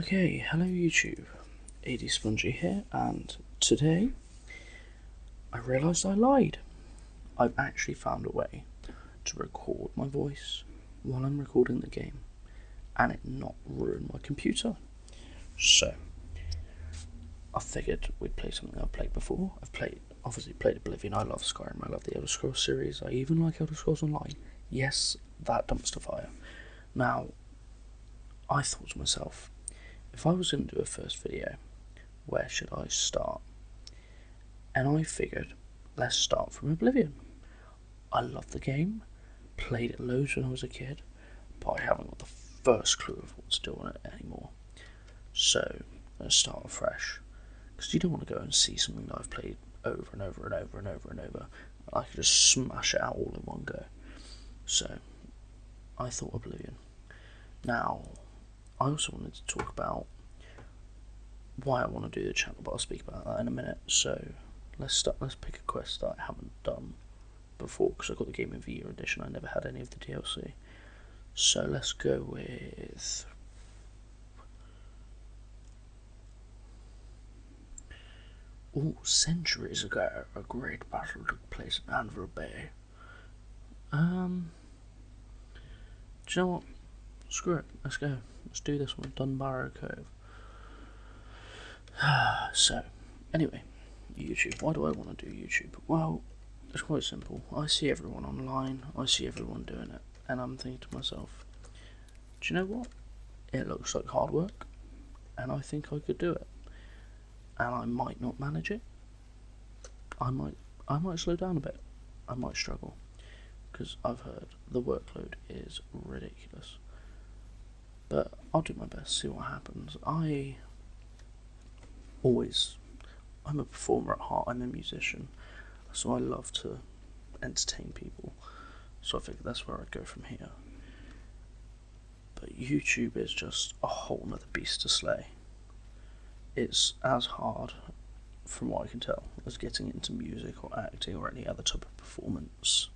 Okay, hello YouTube, ADSpongy here, and today I realised I lied. I've actually found a way to record my voice while I'm recording the game and it not ruin my computer. So, I figured we'd play something I've played before. Obviously played Oblivion, I love Skyrim, I love the Elder Scrolls series, I even like Elder Scrolls Online. Yes, that dumpster fire. Now, I thought to myself, if I was going to do a first video, where should I start? And I figured, let's start from Oblivion. I love the game, played it loads when I was a kid, but I haven't got the first clue of what to do on it anymore. So, let's start afresh. Because you don't want to go and see something that I've played over and over and over and over and over. I could just smash it out all in one go. So, I thought Oblivion. Now, I also wanted to talk about why I want to do the channel, but I'll speak about that in a minute. So let's pick a quest that I haven't done before, because I got the Game of the Year edition. I never had any of the DLC. So let's go with centuries ago, a great battle took place in Anvil Bay. Do you know what? Screw it. Let's go. Let's do this one. Dunbarrow Cove. So, anyway, YouTube. Why do I want to do YouTube? Well, it's quite simple. I see everyone online, I see everyone doing it, and I'm thinking to myself, do you know what? It looks like hard work, and I think I could do it. And I might not manage it. I might slow down a bit. I might struggle, because I've heard the workload is ridiculous. But I'll do my best, see what happens. I'm a performer at heart, I'm a musician, so I love to entertain people, so I figured that's where I'd go from here. But YouTube is just a whole nother beast to slay. It's as hard, from what I can tell, as getting into music or acting or any other type of performance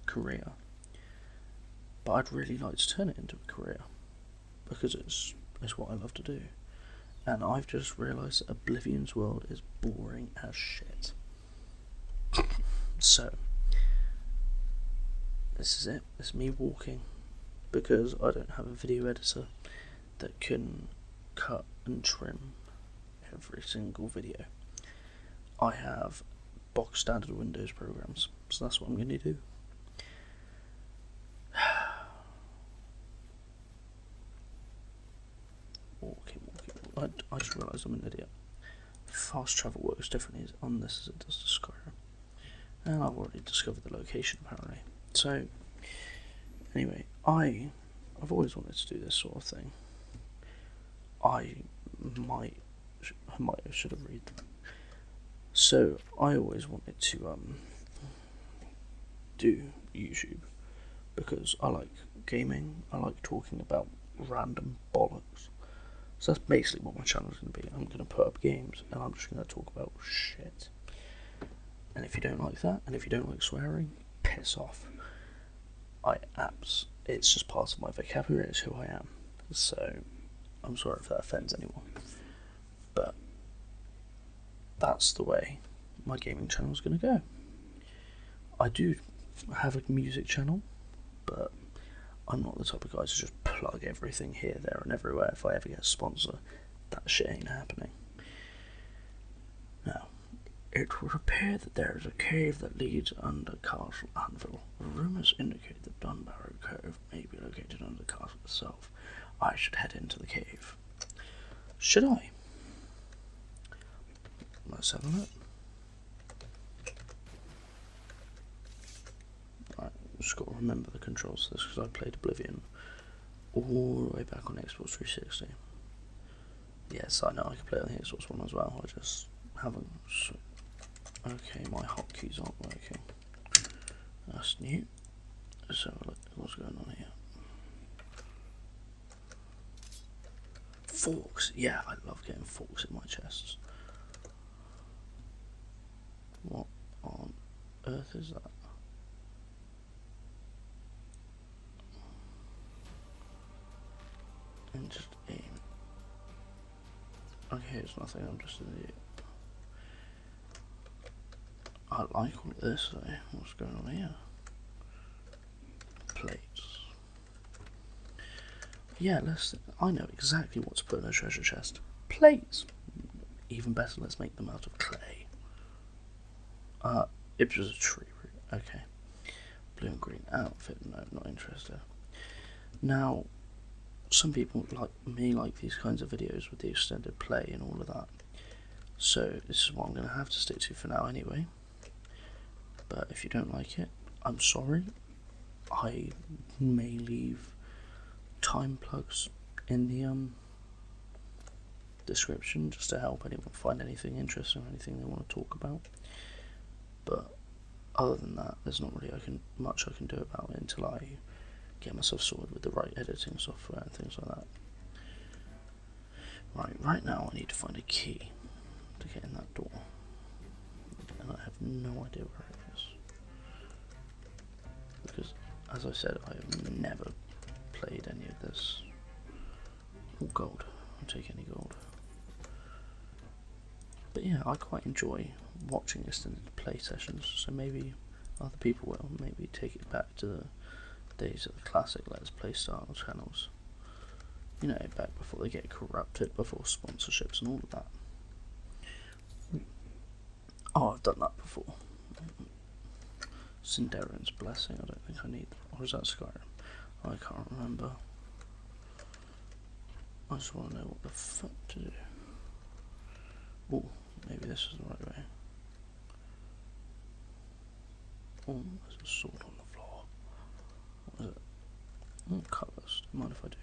career. But I'd really like to turn it into a career, because it's what I love to do. And I've just realised that Oblivion's world is boring as shit. So, this is it. It's me walking, because I don't have a video editor that can cut and trim every single video. I have box standard Windows programs, so that's what I'm going to do. Walking. I just realised I'm an idiot. Fast travel works differently on this as it does to Skyrim. And I've already discovered the location apparently. So, anyway, I've always wanted to do this sort of thing. I should have read them. So, I always wanted to do YouTube, because I like gaming, I like talking about random bollocks. So that's basically what my channel is going to be. I'm going to put up games and I'm just going to talk about shit. And if you don't like that, and if you don't like swearing, piss off. It's just part of my vocabulary, it's who I am. So, I'm sorry if that offends anyone. But, that's the way my gaming channel is going to go. I do have a music channel, but I'm not the type of guy to just plug everything here, there and everywhere. If I ever get a sponsor, that shit ain't happening. Now, it would appear that there is a cave that leads under Castle Anvil. Rumours indicate that Dunbarrow Cove may be located under the castle itself. I should head into the cave. Should I? Let's have a look. Right, just got to remember the controls to this, because I played Oblivion all the way back on Xbox 360. Yes, I know I can play on the Xbox One as well, I just haven't. Okay, my hotkeys aren't working. That's new. So look, what's going on here? Forks, yeah, I love getting forks in my chests. What on earth is that? And just aim Okay, it's nothing, I'm just an idiot. I like all of this though. What's going on here? Plates. Yeah, I know exactly what to put in a treasure chest. Plates! Even better, let's make them out of clay. It was a tree root. Okay. Blue and green outfit. No, not interested. Now, some people like me like these kinds of videos with the extended play and all of that. So this is what I'm going to have to stick to for now anyway. But if you don't like it, I'm sorry. I may leave time plugs in the description just to help anyone find anything interesting or anything they want to talk about. But other than that, there's not really much I can do about it until I get myself sorted with the right editing software and things like that. Right now I need to find a key to get in that door, and I have no idea where it is, because as I said, I have never played any of this. Oh, gold. I'll take any gold. But yeah, I quite enjoy watching extended play sessions, so maybe other people will maybe take it back to the days of the classic Let's Play style channels. You know, back before they get corrupted, before sponsorships and all of that. Oh, I've done that before. Cinderon's Blessing, I don't think I need that. Or is that Skyrim? I can't remember. I just want to know what the fuck to do. Oh, maybe this is the right way. Oh, there's a sword on the floor. What is it? Oh, colours. Mind if I do?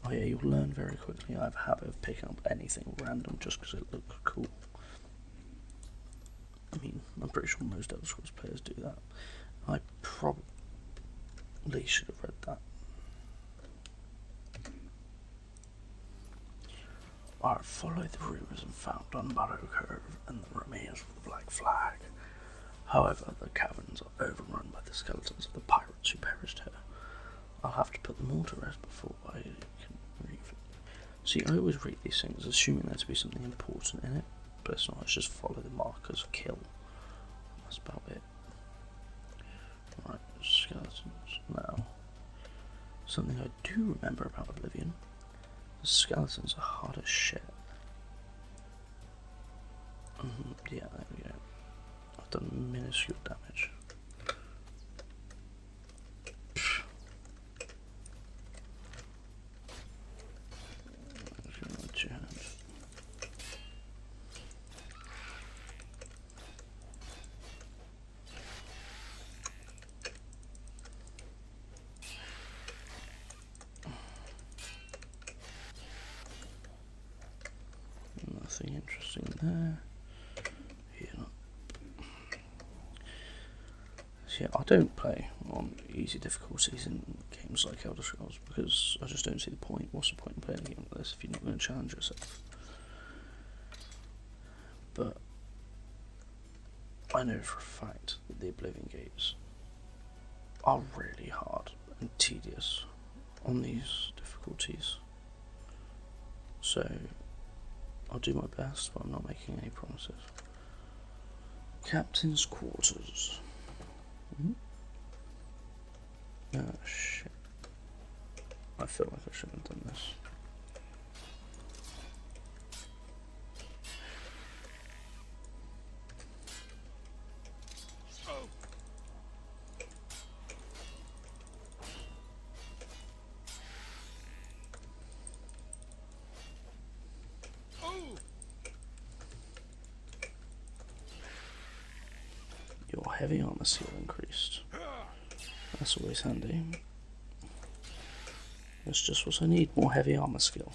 Oh yeah, you'll learn very quickly. I have a habit of picking up anything random just because it looks cool. I mean, I'm pretty sure most Elder Scrolls players do that. I probably should have read that. I followed the rumours and found Unbarrow Cove and the remains of the Black Flag. However, the caverns are overrun by the skeletons of the pirates who perished here. I'll have to put them all to rest before I can read it. See, I always read these things assuming there to be something important in it, but it's not. It's just follow the markers, kill. That's about it. Right, skeletons. Now, something I do remember about Oblivion: the skeletons are hard as shit. Yeah, there we go. I've done minuscule damage. Nothing interesting there. Here. So yeah, I don't play on easy difficulties in games like Elder Scrolls because I just don't see the point. What's the point in playing a game like this if you're not going to challenge yourself? But I know for a fact that the Oblivion gates are really hard and tedious on these difficulties. So I'll do my best, but I'm not making any promises. Captain's quarters. Oh shit. I feel like I shouldn't have done this. Your heavy armor skill increased. That's always handy. That's just what I need, more heavy armor skill.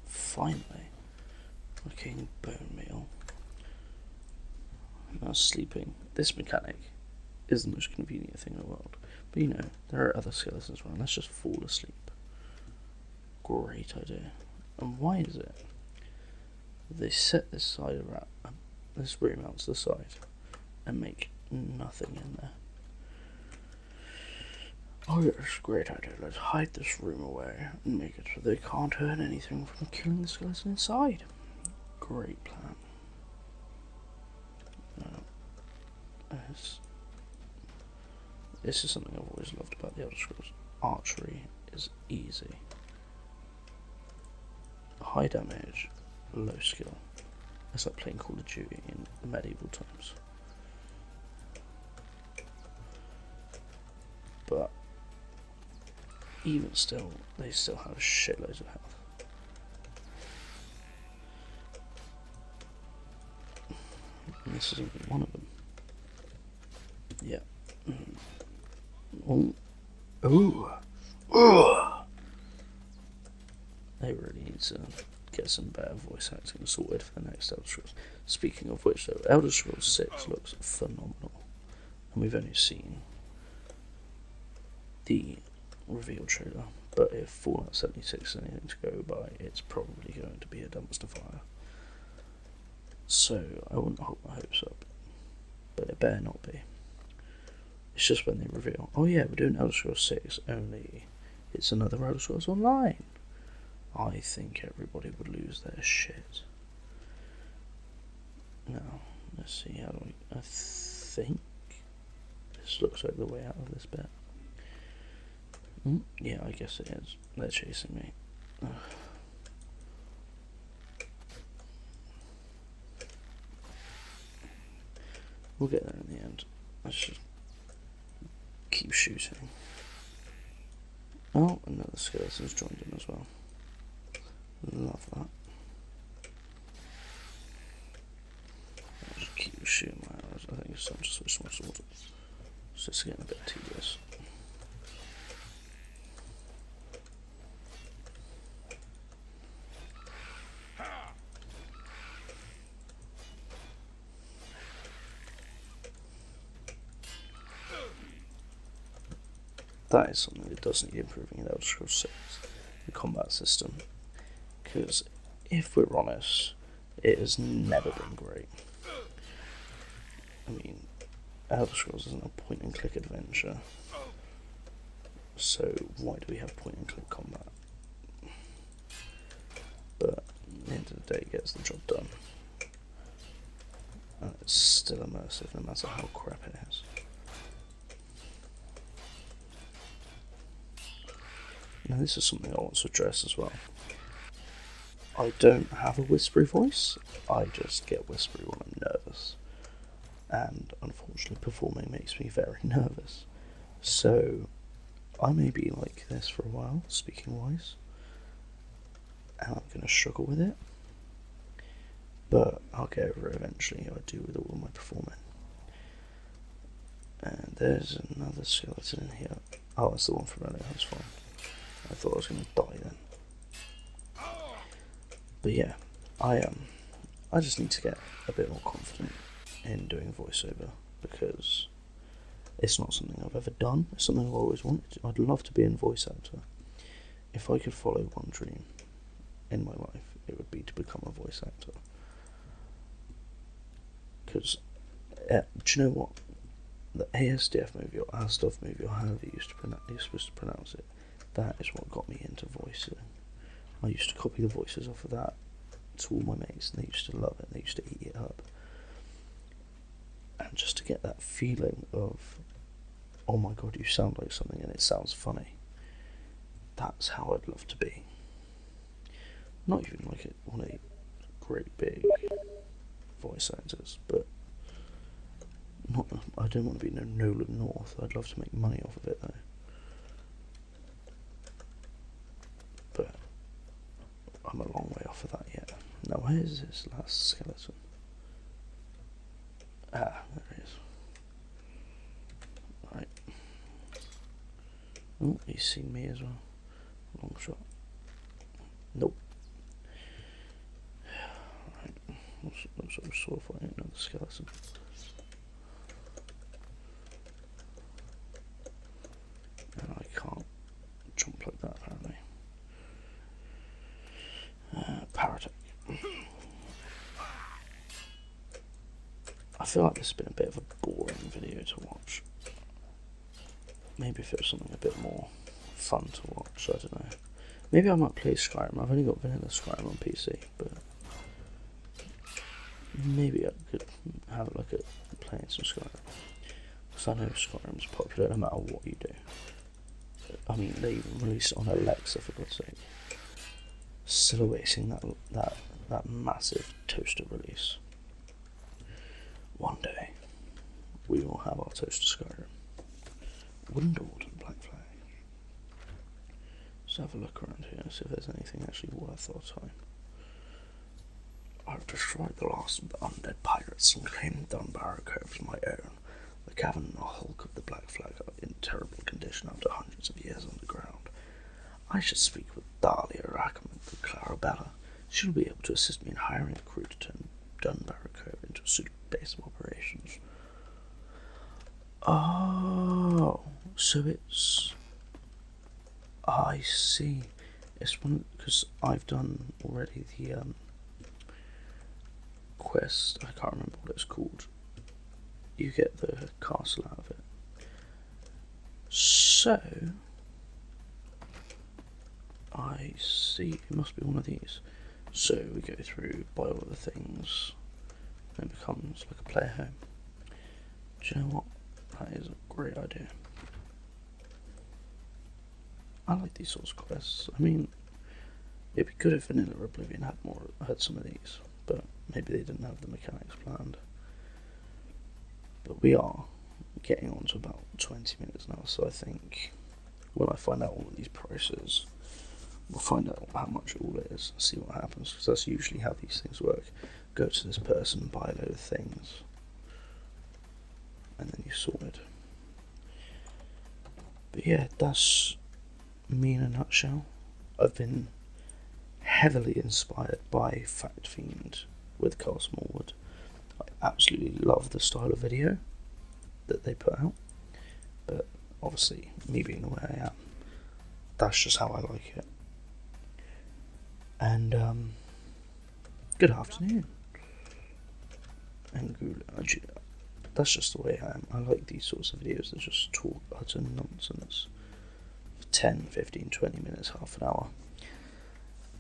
Finally. Fucking bone meal. Now sleeping. This mechanic is the most convenient thing in the world. But you know, there are other skeletons around. Let's just fall asleep. Great idea. And why is it they set this side around, this room out to the side and make nothing in there? Oh yes, great idea. Let's hide this room away and make it so they can't earn anything from killing the skeleton inside. Great plan. This is something I've always loved about the Elder Scrolls. Archery is easy. High damage, low skill. It's like playing Call of Duty in the medieval times. But even still, they still have shitloads of health. And this isn't one of them. Yeah. Oh. Ooh. They really need to get some better voice acting sorted for the next Elder Scrolls. Speaking of which, though, Elder Scrolls 6 looks phenomenal. And we've only seen the reveal trailer. But if Fallout 76 is anything to go by, it's probably going to be a dumpster fire. So I wouldn't hold my hopes up. But it better not be. It's just when they reveal, oh yeah, we're doing Elder Scrolls 6, only it's another Elder Scrolls Online. I think everybody would lose their shit. Now, let's see, how do I think this looks like the way out of this bit. Yeah, I guess it is. They're chasing me. We'll get there in the end. Let's just keep shooting. Oh, another skeleton's joined in as well. Love that. I'll just keep shooting my arrows. I think it's time to switch my sword. It's just getting a bit tedious. That is something that does need improving in Elder Scrolls 6, the combat system. Because, if we're honest, it has never been great. I mean, Elder Scrolls isn't a point-and-click adventure, so why do we have point-and-click combat? But at the end of the day, it gets the job done. And it's still immersive, no matter how crap it is. Now this is something I want to address as well. I don't have a whispery voice, I just get whispery when I'm nervous. And unfortunately performing makes me very nervous. So I may be like this for a while, speaking wise. And I'm going to struggle with it. But I'll get over it eventually, I do with all of my performing. And there's another skeleton in here. Oh, it's the one from earlier, that's fine. I thought I was going to die then. But yeah, I just need to get a bit more confident in doing voiceover, because it's not something I've ever done. It's something I've always wanted. I'd love to be a voice actor. If I could follow one dream in my life, it would be to become a voice actor. Because, do you know what? The ASDF movie, or ASDF movie, or however you're supposed to pronounce it, that is what got me into voicing. I used to copy the voices off of that to all my mates, and they used to love it, they used to eat it up. And just to get that feeling of, oh my god, you sound like something and it sounds funny, that's how I'd love to be. Not even like one of the great big voice actors, but I don't want to be no Nolan North. I'd love to make money off of it though. But I'm a long way off of that yet. Now where is this last skeleton? Ah, there it is. Right. Oh, he's seen me as well. Long shot. Nope. Right. Looks like we're sword fighting another skeleton. And I can't jump like that apparently. Power attack. I feel like this has been a bit of a boring video to watch. maybe if it was something a bit more fun to watch, I don't know. Maybe I might play Skyrim. I've only got vanilla Skyrim on PC, but maybe I could have a look at playing some Skyrim. Because I know Skyrim's popular no matter what you do. I mean, they even released it on Alexa, for God's sake. Still awaiting that massive toaster release. One day, we will have our toaster Skyrim. Windled and Black Flag. Let's have a look around here and see if there's anything actually worth our time. I've destroyed the last of the undead pirates and claimed Dunbarrow Cove as my own. The cavern and the hulk of the Black Flag are in terrible condition after hundreds of years underground. I should speak with Dahlia Rackham and Clarabella. She will be able to assist me in hiring a crew to turn Dunbarrow Cove into a suitable base of operations. Oh, so it's... I see. It's one because I've done already the quest. I can't remember what it's called. You get the castle out of it. So I see. It must be one of these. So we go through, buy all the things, and it becomes like a player home. Do you know what? That is a great idea. I like these sorts of quests. I mean, it'd be good if Vanilla Oblivion had some of these, but maybe they didn't have the mechanics planned. But we are getting on to about 20 minutes now, so I think when I find out all of these prices, we'll find out how much it all is and see what happens, because that's usually how these things work. Go to this person, buy a load of things, and then you sort it. But yeah, that's me in a nutshell. I've been heavily inspired by Fact Fiend with Castle Morwood. I absolutely love the style of video that they put out, but obviously, me being the way I am, that's just how I like it. And good afternoon. And good, that's just the way I am. I like these sorts of videos that just talk utter nonsense for 10, 15, 20 minutes, half an hour.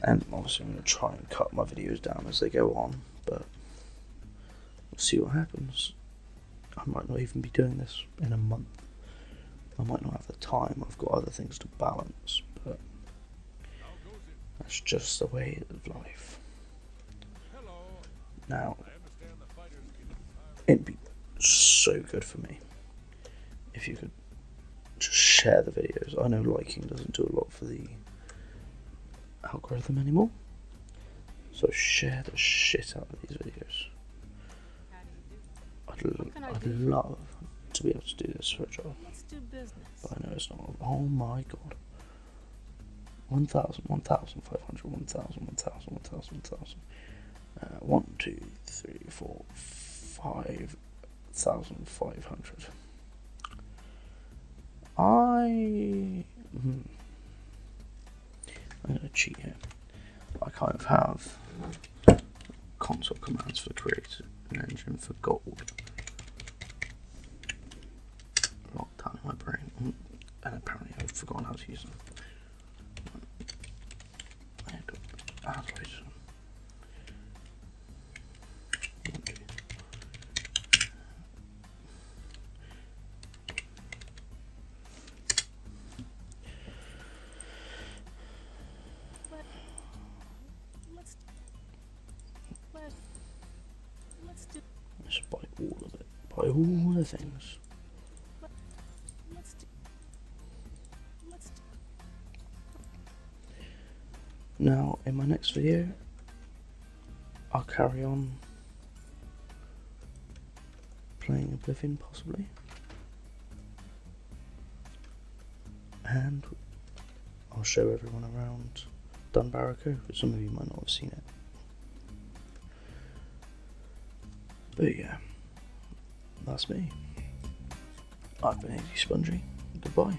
And obviously I'm going to try and cut my videos down as they go on, but we'll see what happens. I might not even be doing this in a month. I might not have the time. I've got other things to balance, but that's just the way of life. Now, it'd be so good for me if you could just share the videos. I know liking doesn't do a lot for the algorithm anymore, so share the shit out of these videos. I'd love to be able to do this for a job, but I know it's not. Oh my god. 1,000, 1,500, 1,000, 1,000, 1,000, 1,000. 1, 2, 3, 4, 5,500. I'm gonna cheat here. I kind of have console commands for create an engine for gold locked down in my brain, and apparently I've forgotten how to use them. Let's buy all of it. Buy all the things. Now, in my next video, I'll carry on playing Oblivion, possibly. And I'll show everyone around Dunbarrow Cove, because some of you might not have seen it. But yeah, that's me. I've been ADSpongy. Goodbye.